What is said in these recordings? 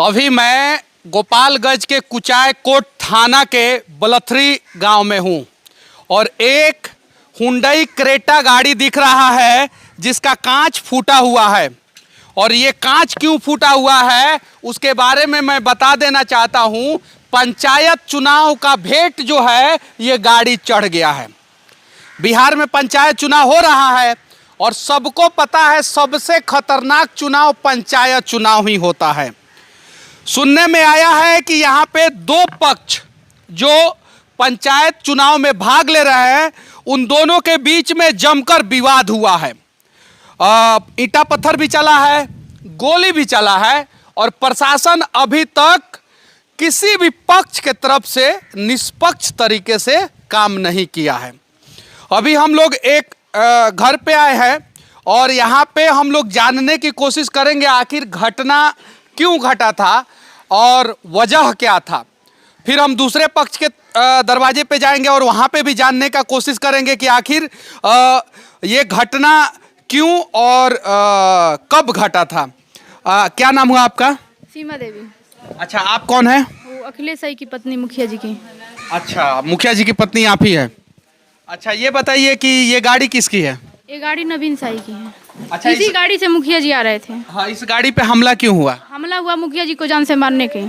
अभी मैं गोपालगंज के कुचायकोट थाना के बलथरी गांव में हूं और एक हुंडई क्रेटा गाड़ी दिख रहा है जिसका कांच फूटा हुआ है। और ये कांच क्यों फूटा हुआ है उसके बारे में मैं बता देना चाहता हूं। पंचायत चुनाव का भेंट जो है ये गाड़ी चढ़ गया है। बिहार में पंचायत चुनाव हो रहा है और सबको पता है सबसे खतरनाक चुनाव पंचायत चुनाव ही होता है। सुनने में आया है कि यहाँ पे दो पक्ष जो पंचायत चुनाव में भाग ले रहे हैं उन दोनों के बीच में जमकर विवाद हुआ है। ईंटा पत्थर भी चला है, गोली भी चला है और प्रशासन अभी तक किसी भी पक्ष के तरफ से निष्पक्ष तरीके से काम नहीं किया है। अभी हम लोग एक घर पे आए हैं और यहाँ पे हम लोग जानने की कोशिश करेंगे आखिर घटना क्यों घटा था और वजह क्या था। फिर हम दूसरे पक्ष के दरवाजे पे जाएंगे और वहाँ पे भी जानने का कोशिश करेंगे कि आखिर ये घटना क्यों और कब घटा था। क्या नाम हुआ आपका? सीमा देवी। अच्छा, आप कौन है? वो अखिलेश साई की पत्नी, मुखिया जी की। अच्छा, मुखिया जी की पत्नी आप ही है। अच्छा, ये बताइए कि ये गाड़ी किसकी है? ये गाड़ी नवीन साई की है। अच्छा, इसी गाड़ी से मुखिया जी आ रहे थे। हाँ, इस गाड़ी पे हमला क्यों हुआ? हमला हुआ मुखिया जी को जान से मारने के,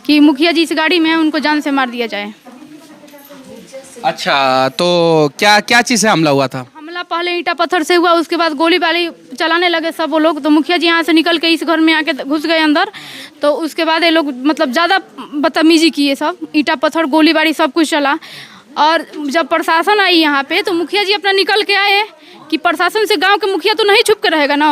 कि मुखिया जी इस गाड़ी में है, उनको जान से मार दिया जाए। अच्छा, तो क्या क्या चीज़ से हमला हुआ था? हमला पहले ईंटा पत्थर से हुआ, उसके बाद गोली बाली चलाने लगे सब वो लोग। तो मुखिया जी यहाँ से निकल के इस घर में आके घुस गए अंदर। तो उसके बाद ये लोग मतलब ज़्यादा बदतमीजी किए, सब ईंटा पत्थर गोली बारी सब कुछ चला। और जब प्रशासन आई यहाँ पे तो मुखिया जी अपना निकल के आए कि प्रशासन से गांव के मुखिया तो नहीं छुप के रहेगा ना।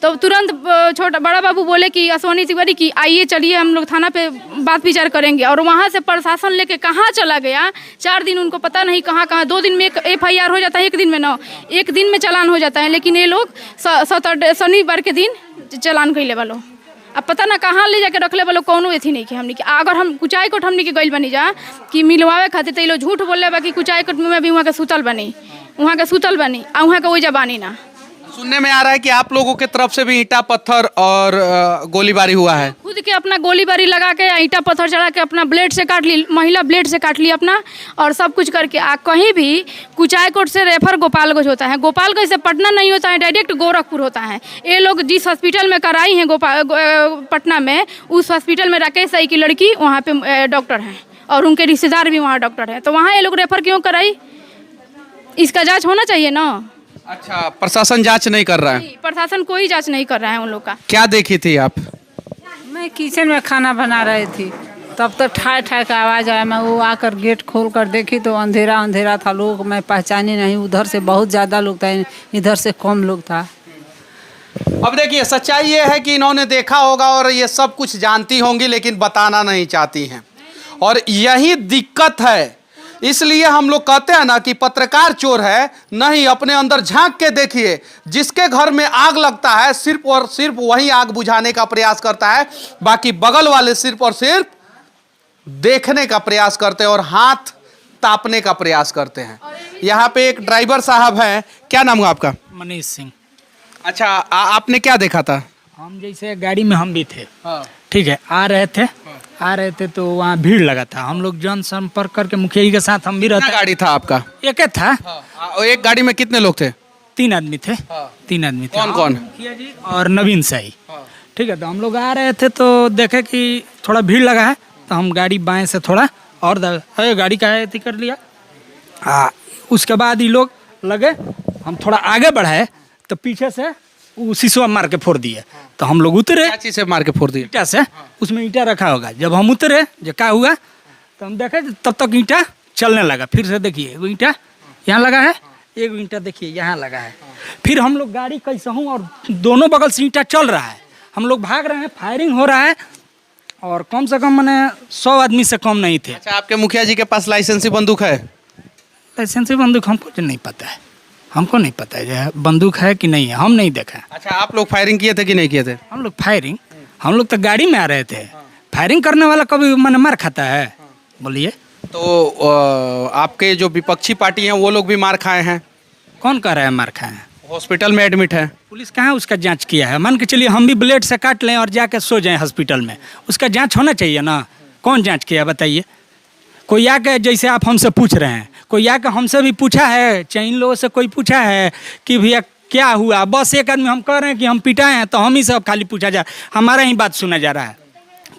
तो तुरंत छोटा बड़ा बाबू बोले कि अश्वनी तिवारी की आइए चलिए हम लोग थाना पे बात विचार करेंगे। और वहाँ से प्रशासन लेके कहाँ चला गया, 4 दिन उनको पता नहीं कहाँ कहाँ। 2 दिन में एक FIR हो जाता है, 1 दिन में ना, 1 दिन में चालान हो जाता है। लेकिन ये लोग शनिवार के दिन चालान कैले वालों, अब पता ना कहाँ ले जाके रखले वालों, कौनो एथी नहीं कि हमने कि अगर हम कुचायकोट हमने के गइल बनी जा कि मिलवावे खातिर, तो ये लोग झूठ बोले बा कि कुचायकोट में भी वहाँ के सुतल बनी, वहाँ के सुतल बनी आ वहाँ के वही जबानी ना। सुनने में आ रहा है कि आप लोगों के तरफ से भी ईंटा पत्थर और गोलीबारी हुआ है। खुद के अपना गोलीबारी लगा के ईंटा पत्थर चढ़ा के अपना ब्लेड से काट ली, महिला ब्लेड से काट ली अपना, और सब कुछ करके। कहीं भी कुचायकोट से रेफर गोपालगंज होता है, गोपालगंज से पटना नहीं होता है, डायरेक्ट गोरखपुर होता है। ये लोग जिस हॉस्पिटल में कराई हैं पटना में, उस हॉस्पिटल में राकेश साई की लड़की वहाँ पे डॉक्टर हैं और उनके रिश्तेदार भी वहाँ डॉक्टर हैं। तो वहाँ ये लोग रेफर क्यों कराई, इसका जाँच होना चाहिए ना। अच्छा, प्रशासन जांच नहीं कर रहा है? प्रशासन कोई जांच नहीं कर रहा है उन लोग का। क्या देखी थी आप? मैं किचन में खाना बना रही थी, तब तो ठाई ठाई का आवाज़ आया। मैं वो आकर गेट खोल कर देखी तो अंधेरा अंधेरा था, लोग मैं पहचानी नहीं। उधर से बहुत ज़्यादा लोग था, इधर से कम लोग था। अब देखिए, सच्चाई ये है कि इन्होंने देखा होगा और ये सब कुछ जानती होंगी लेकिन बताना नहीं चाहती हैं, और यही दिक्कत है। इसलिए हम लोग कहते हैं ना कि पत्रकार चोर है नहीं, अपने अंदर झांक के देखिए। जिसके घर में आग लगता है सिर्फ और सिर्फ वही आग बुझाने का प्रयास करता है, बाकी बगल वाले सिर्फ और सिर्फ देखने का प्रयास करते हैं और हाथ तापने का प्रयास करते हैं। यहाँ पे एक ड्राइवर साहब हैं, क्या नाम हुआ आपका? मनीष सिंह। अच्छा, आपने क्या देखा था? हम जैसे गाड़ी में हम भी थे, हाँ। ठीक है, आ रहे थे तो वहाँ भीड़ लगा था। हम लोग जनसंपर्क करके मुखिया जी के साथ हम भी रहते। कितना गाड़ी था आपका? एक ही था। हाँ। एक गाड़ी में कितने लोग थे? 3 आदमी थे। हाँ। 3 आदमी थे। कौन कौन? मुखिया जी और नवीन साई। हाँ। ठीक है, तो हम लोग आ रहे थे तो देखे कि थोड़ा भीड़ लगा है, तो हम गाड़ी बाएं से थोड़ा और गाड़ी का है कर लिया। उसके बाद ये लोग लगे, हम थोड़ा आगे बढ़ाए तो पीछे से वो शीशा मार के फोड़ दिए। तो हम लोग उतरे। क्या चीज़ से मार के फोड़ दिए? ईंटा से। उसमें ईंटा रखा होगा। जब हम उतरे, जो क्या हुआ, तो हम देखे तब तक ईंटा चलने लगा। फिर से देखिए, वो ईंटा यहाँ लगा है, एक ईंटा देखिए यहाँ लगा है। फिर हम लोग गाड़ी कैसे हूँ और दोनों बगल से ईंटा चल रहा है, हम लोग भाग रहे हैं, फायरिंग हो रहा है, और कम से कम मैंने 100 आदमी से कम नहीं थे। अच्छा, आपके मुखिया जी के पास लाइसेंसी बंदूक है? लाइसेंसी बंदूक हमको नहीं पता है, हमको नहीं पता है जो बंदूक है कि नहीं है, हम नहीं देखा। अच्छा, आप लोग फायरिंग किए थे कि नहीं किए थे? हम लोग तो गाड़ी में आ रहे थे। फायरिंग करने वाला कभी मैंने मार खाता है? बोलिए। तो आपके जो विपक्षी पार्टी हैं वो लोग भी मार खाए हैं? कौन कह रहा है मार खाए हैं? हॉस्पिटल में एडमिट है। पुलिस कहाँ उसका जांच किया है? मान के चलिए हम भी ब्लेड से काट लें और जाकर सो जाएं हॉस्पिटल में, उसका जांच होना चाहिए ना। कौन जांच किया बताइए? कोई आके, जैसे आप हमसे पूछ रहे हैं, कोई आके हमसे भी पूछा है, चाहे इन लोगों से कोई पूछा है कि भैया क्या हुआ? बस एक आदमी हम कह रहे हैं कि हम पिटाए हैं, तो हम ही सब खाली पूछा जा, हमारा ही बात सुना जा रहा है।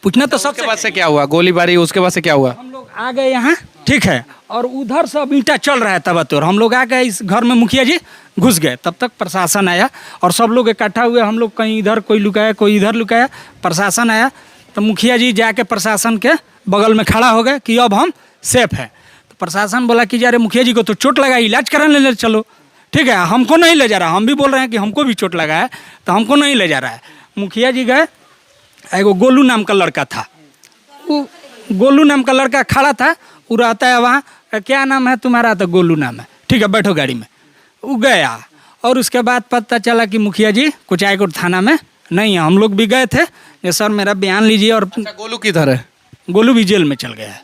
पूछना तो उसके सबसे बाद से क्या हुआ? गोलीबारी उसके बाद से क्या हुआ? हम लोग आ गए यहाँ, ठीक है, और उधर सब ईंटा चल रहा है तब तो हम लोग आ गए इस घर में, मुखिया जी घुस गए, तब तक प्रशासन आया और सब लोग इकट्ठा हुए। हम लोग कहीं इधर कोई लुकाया, कोई इधर लुकाया, प्रशासन आया तो मुखिया जी जाके प्रशासन के बगल में खड़ा हो गए कि अब हम सेफ है। तो प्रशासन बोला कि यार मुखिया जी को तो चोट लगा, इलाज कराने ले चलो। ठीक है, हमको नहीं ले जा रहा, हम भी बोल रहे हैं कि हमको भी चोट लगा है, तो हमको नहीं ले जा रहा है। मुखिया जी गए, एगो गोलू नाम का लड़का था, वो गोलू नाम का लड़का खड़ा था, वो रहता है वहाँ, क्या नाम है तुम्हारा? तो गोलू नाम है। ठीक है, बैठो गाड़ी में। वो गया और उसके बाद पता चला कि मुखिया जी कुचायकोट थाना में नहीं है। हम लोग भी गए थे कि सर मेरा बयान लीजिए, और अच्छा, गोलू किधर है? गोलू भी जेल में चल गया है,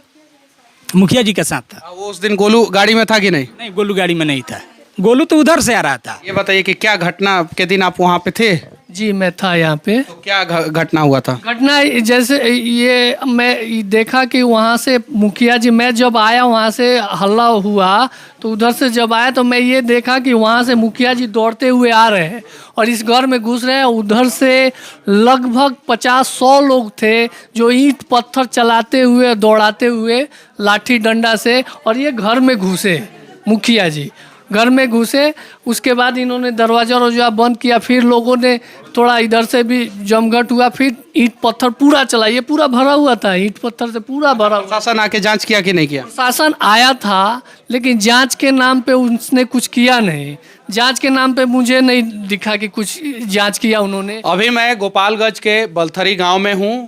मुखिया जी के साथ था। वो उस दिन गोलू गाड़ी में था कि नहीं? नहीं, गोलू गाड़ी में नहीं था, गोलू तो उधर से आ रहा था। ये बताइए कि क्या घटना के दिन आप वहाँ पे थे? जी मैं था यहाँ पे। तो क्या घटना हुआ था? घटना जैसे ये मैं देखा कि वहाँ से मुखिया जी, मैं जब आया वहाँ से हल्ला हुआ तो उधर से जब आया तो मैं ये देखा कि वहाँ से मुखिया जी दौड़ते हुए आ रहे हैं और इस घर में घुस रहे हैं। उधर से लगभग 50-100 लोग थे जो ईंट पत्थर चलाते हुए, दौड़ाते हुए लाठी डंडा से, और ये घर में घुसे। मुखिया जी घर में घुसे, उसके बाद इन्होंने दरवाज़ा बंद किया, फिर लोगों ने थोड़ा इधर से भी जमघट हुआ, फिर ईंट पत्थर पूरा चला, ये पूरा भरा हुआ था, ईंट पत्थर से पूरा भरा हुआ। प्रशासन आके जांच किया कि नहीं किया? प्रशासन आया था लेकिन जांच के नाम पे उसने कुछ किया नहीं। जांच के नाम पे मुझे नहीं दिखा कि कुछ जांच किया उन्होंने। अभी मैं गोपालगंज के बलथरी गांव में हूं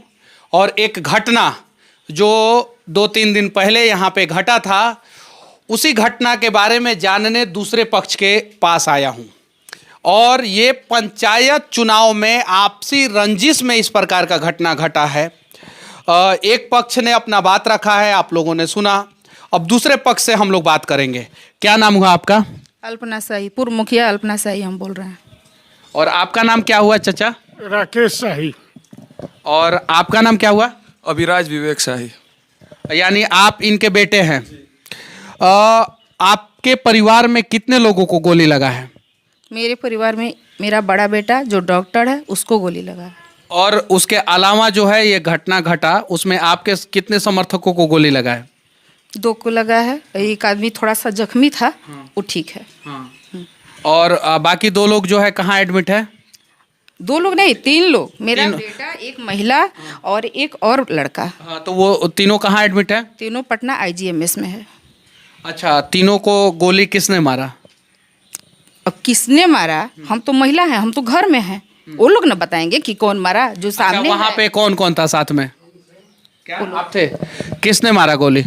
और एक घटना जो 2-3 दिन पहले यहाँ पे घटा था, उसी घटना के बारे में जानने दूसरे पक्ष के पास आया हूं। और ये पंचायत चुनाव में आपसी रंजिश में इस प्रकार का घटना घटा है। एक पक्ष ने अपना बात रखा है, आप लोगों ने सुना, अब दूसरे पक्ष से हम लोग बात करेंगे। क्या नाम हुआ आपका? अल्पना शाही, पूर्व मुखिया अल्पना शाही हम बोल रहे हैं। और आपका नाम क्या हुआ चाचा? राकेश शाही। और आपका नाम क्या हुआ? अभिराज विवेक शाही। यानी आप इनके बेटे हैं। आपके परिवार में कितने लोगों को गोली लगा है? मेरे परिवार में मेरा बड़ा बेटा जो डॉक्टर है उसको गोली लगा है। और उसके अलावा जो है ये घटना घटा, उसमें आपके कितने समर्थकों को गोली लगा है? 2 को लगा है, एक आदमी थोड़ा सा जख्मी था, वो ठीक है। और बाकी 2 लोग जो है कहाँ एडमिट है? 2 लोग नहीं, 3 लोग, मेरा बेटा, एक महिला और एक और लड़का। हाँ, तो वो तीनों कहाँ एडमिट है? तीनों पटना IGMS में है। अच्छा, तीनों को गोली किसने मारा? अब किसने मारा, हम तो महिला हैं, हम तो घर में हैं, वो लोग ना बताएंगे कि कौन मारा। जो सामने वहाँ पे कौन कौन था साथ में? क्या आप थे? किसने मारा गोली?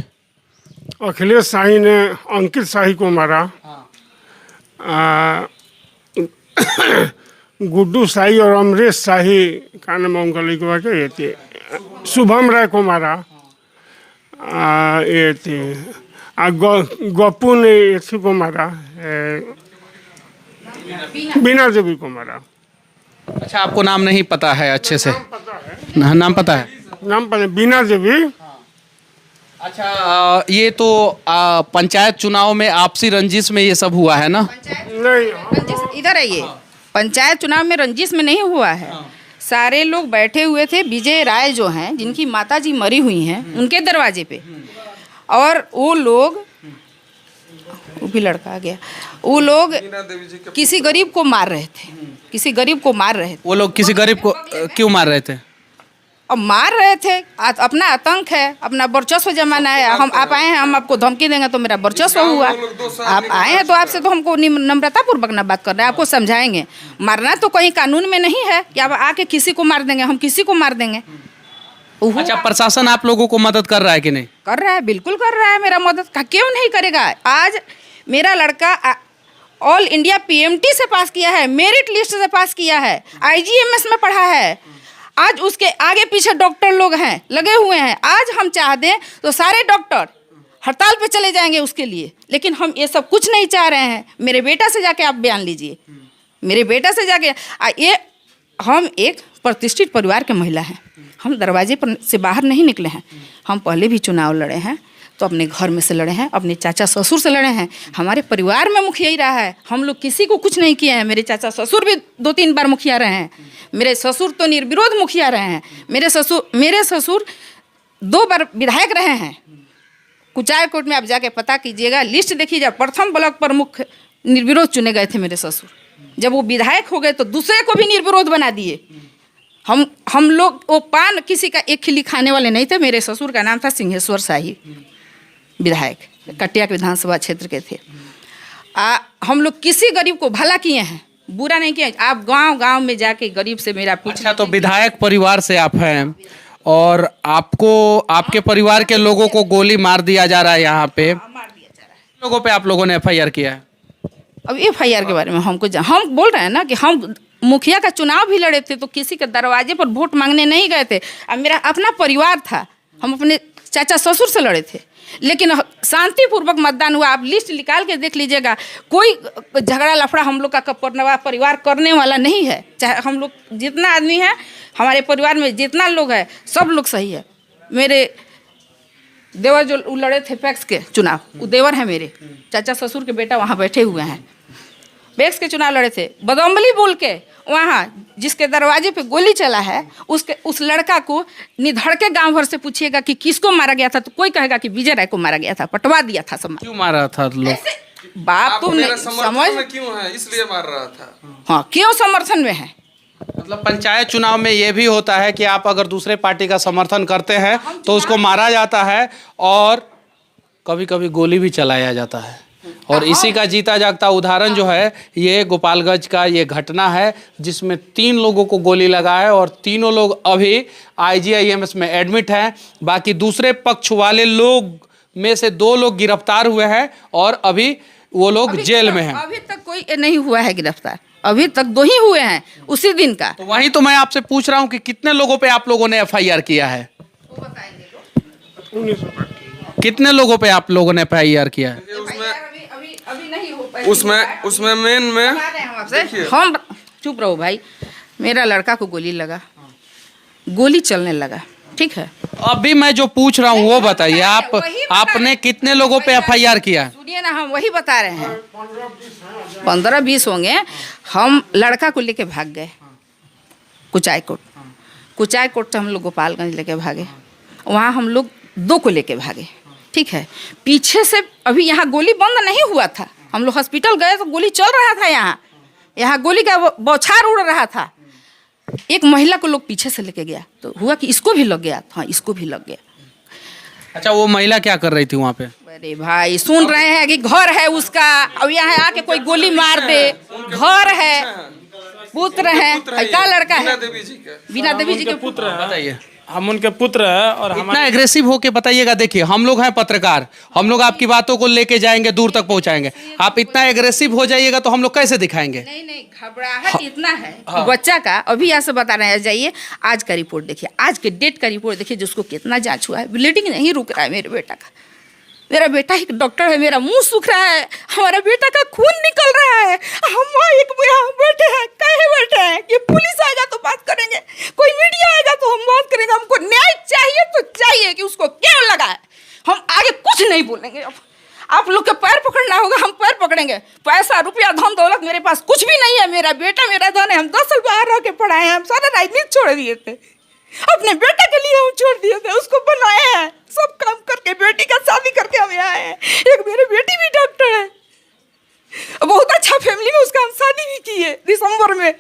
अखिलेश शाही ने अंकित शाही को मारा। गुड्डू शाही और अमरीश शाही का नाम उनका लिखवा के ये थे। शुभम राय को मारा। ये थे गप्पू ने इसी को मारा, बीना देवी को मारा। अच्छा, आपको नाम नहीं पता है अच्छे से? नाम पता है? नाम पता, बीना देवी। अच्छा, ये तो पंचायत चुनाव में आपसी रंजिश में ये सब हुआ है ना? नहीं, रंजिश इधर है, ये पंचायत चुनाव में रंजिश में नहीं हुआ है। सारे लोग बैठे हुए थे, विजय राय जो हैं, जिनकी माताजी मरी हुई हैं, उनके दरवाजे पे, और वो लोग, वो भी लड़का आ गया, वो लोग किसी गरीब को मार रहे थे, किसी गरीब को मार रहे थे। वो लोग किसी गरीब को क्यों मार रहे थे? अब मार रहे थे, अपना आतंक है, अपना वर्चस्व जमाना है। हम आप आए हैं, हम आपको धमकी देंगे तो मेरा वर्चस्व हुआ। आप आए हैं तो आपसे तो हमको नम्रतापूर्वक ना बात कर रहे हैं, आपको समझाएंगे। मारना तो कहीं कानून में नहीं है कि आप आके किसी को मार देंगे, हम किसी को मार देंगे। अच्छा, प्रशासन आप लोगों को मदद कर रहा है कि नहीं? कर रहा है, बिल्कुल कर रहा है। मेरा मदद क्यों नहीं करेगा? आज मेरा लड़का ऑल इंडिया PMT से पास किया है, मेरिट लिस्ट से पास किया है, IGMS में पढ़ा है। आज उसके आगे पीछे डॉक्टर लोग हैं, लगे हुए हैं। आज हम चाह दें तो सारे डॉक्टर हड़ताल पे चले जाएंगे उसके लिए, लेकिन हम ये सब कुछ नहीं चाह रहे हैं। मेरे बेटा से जाके आप बयान लीजिए, मेरे बेटा से जाके ये हम एक प्रतिष्ठित परिवार के महिला हैं, हम दरवाजे पर से बाहर नहीं निकले हैं। हम पहले भी चुनाव लड़े हैं तो अपने घर में से लड़े हैं, अपने चाचा ससुर से लड़े हैं, हमारे परिवार में मुखिया ही रहा है। हम लोग किसी को कुछ नहीं किए हैं। मेरे चाचा ससुर भी 2-3 बार मुखिया रहे हैं, मेरे ससुर तो निर्विरोध मुखिया रहे हैं। मेरे ससुर 2 बार विधायक रहे हैं। कुचाय कोट में आप जाके पता कीजिएगा, लिस्ट देखिएगा, प्रथम ब्लॉक प्रमुख निर्विरोध चुने गए थे मेरे ससुर। जब वो विधायक हो गए तो दूसरे को भी निर्विरोध बना दिए। हम लोग वो पान किसी का एक खिली खाने वाले नहीं थे। मेरे ससुर का नाम था सिंहेश्वर शाही, विधायक कटिया के विधानसभा क्षेत्र के थे। हम लोग किसी गरीब को भला किए हैं, बुरा नहीं किया। आप गांव में जाके गरीब से मेरा पूछ। अच्छा, तो विधायक परिवार से आप हैं और आपको आपके परिवार के लोगों को गोली मार दिया जा रहा है यहाँ पे, लोगों पे आप लोगों ने FIR किया है। अब FIR के बारे में हम बोल रहे हैं ना कि हम मुखिया का चुनाव भी लड़े थे तो किसी के दरवाजे पर वोट मांगने नहीं गए थे। अब मेरा अपना परिवार था, हम अपने चाचा ससुर से लड़े थे, लेकिन शांतिपूर्वक मतदान हुआ। आप लिस्ट निकाल के देख लीजिएगा, कोई झगड़ा लफड़ा हम लोग का परिवार करने वाला नहीं है। चाहे हम लोग जितना आदमी है, हमारे परिवार में जितना लोग है, सब लोग सही है। मेरे देवर जो लड़े थे पैक्स के चुनाव, वो देवर है मेरे चाचा ससुर के बेटा, वहाँ बैठे हुए हैं। पैक्स के चुनाव लड़े थे, बदौमली बोल के वहाँ जिसके दरवाजे पे गोली चला है उस लड़का को निधड़ के गाँव भर से पूछिएगा कि किसको मारा गया था, तो कोई कहेगा कि विजय राय को मारा गया था, पटवा दिया था। सब क्यों मारा था लोग? बात तो समझ क्यों है, इसलिए मार रहा था। हाँ, क्यों समर्थन में है? मतलब पंचायत चुनाव में ये भी होता है कि आप अगर दूसरे पार्टी का समर्थन करते हैं तो उसको मारा जाता है और कभी कभी गोली भी चलाया जाता है। और इसी का जीता जागता उदाहरण जो है ये गोपालगंज का ये घटना है, जिसमें 3 लोगों को गोली लगा है और तीनों लोग अभी IGIMS में एडमिट हैं। बाकी दूसरे पक्ष वाले लोग में से 2 लोग गिरफ्तार हुए हैं और अभी वो लोग जेल में हैं। अभी तक कोई नहीं हुआ है गिरफ्तार, अभी तक 2 ही हुए हैं उसी दिन का। तो वहीं तो मैं आपसे पूछ रहा हूँ कि कितने लोगों पे आप लोगों ने FIR किया है? कितने लोगों पे आप लोगों ने FIR किया है? अभी नहीं हो पाए। उसमें मेन में हम चुप रहो भाई। मेरा लड़का को गोली लगा, गोली चलने लगा, ठीक है। अभी मैं जो पूछ रहा हूँ वो बताइए, आपने कितने लोगों पे FIR किया? सुनिए ना, हम वही बता रहे हैं। 15-20 होंगे। हम लड़का को लेके भाग गए कुचाय कोट से हम लोग गोपालगंज लेके भागे। वहाँ हम लोग 2 को लेके भागे, ठीक है। पीछे से अभी यहाँ गोली बंद नहीं हुआ था, हम लोग हॉस्पिटल गए तो गोली चल रहा था। यहाँ गोली का बौछार उड़ रहा था। एक महिला को लोग पीछे से लेके गया तो हुआ कि इसको भी लग गया। हाँ, इसको भी लग गया। अच्छा, वो महिला क्या कर रही थी वहाँ पे? अरे भाई, सुन रहे हैं कि घर है उसका, अब यहाँ आके कोई गोली मार दे। घर है, पुत्र है, क्या लड़का है? बीना देवी जी के पुत्र है। बताइए। हम उनके पुत्र हैं और इतना एग्रेसिव होके बताइएगा। देखिए, हम लोग हैं पत्रकार, हम लोग आपकी बातों को लेके जाएंगे, दूर तक पहुंचाएंगे। आप इतना एग्रेसिव हो जाइएगा तो हम लोग कैसे दिखाएंगे? नहीं, घबराहट इतना है कि बच्चा का अभी यहाँ से बता रहे हैं। जाइए, आज का रिपोर्ट देखिए, आज के डेट का रिपोर्ट देखिए, जिसको कितना जांच हुआ है। ब्लीडिंग नहीं रुक रहा है मेरे बेटा का। मेरा बेटा एक डॉक्टर है, मेरा मुंह सूख रहा है, हमारा बेटा का खून निकल रहा है। हम एक यहाँ बैठे हैं, कहे बैठे हैं कि पुलिस आएगा तो बात करेंगे, कोई मीडिया आएगा तो हम बात करेंगे। हमको न्याय चाहिए तो चाहिए कि उसको क्यों लगा है। हम आगे कुछ नहीं बोलेंगे। अब आप लोग के पैर पकड़ना होगा, हम पैर पकड़ेंगे। पैसा रुपया धन दौलत मेरे पास कुछ भी नहीं है। मेरा बेटा मेरा धन है। हम 10 साल बाहर रह के पढ़ाए हैं, हम सारा राजनीति छोड़ दिए थे। अपने बेटे के लिए हम छोड़ दिए थे, उसको बनाए हैं, सब काम करके बेटी का शादी करके हम आए हैं। एक मेरी बेटी भी डॉक्टर है, बहुत अच्छा फैमिली में उसका हम शादी भी किए दिसंबर में।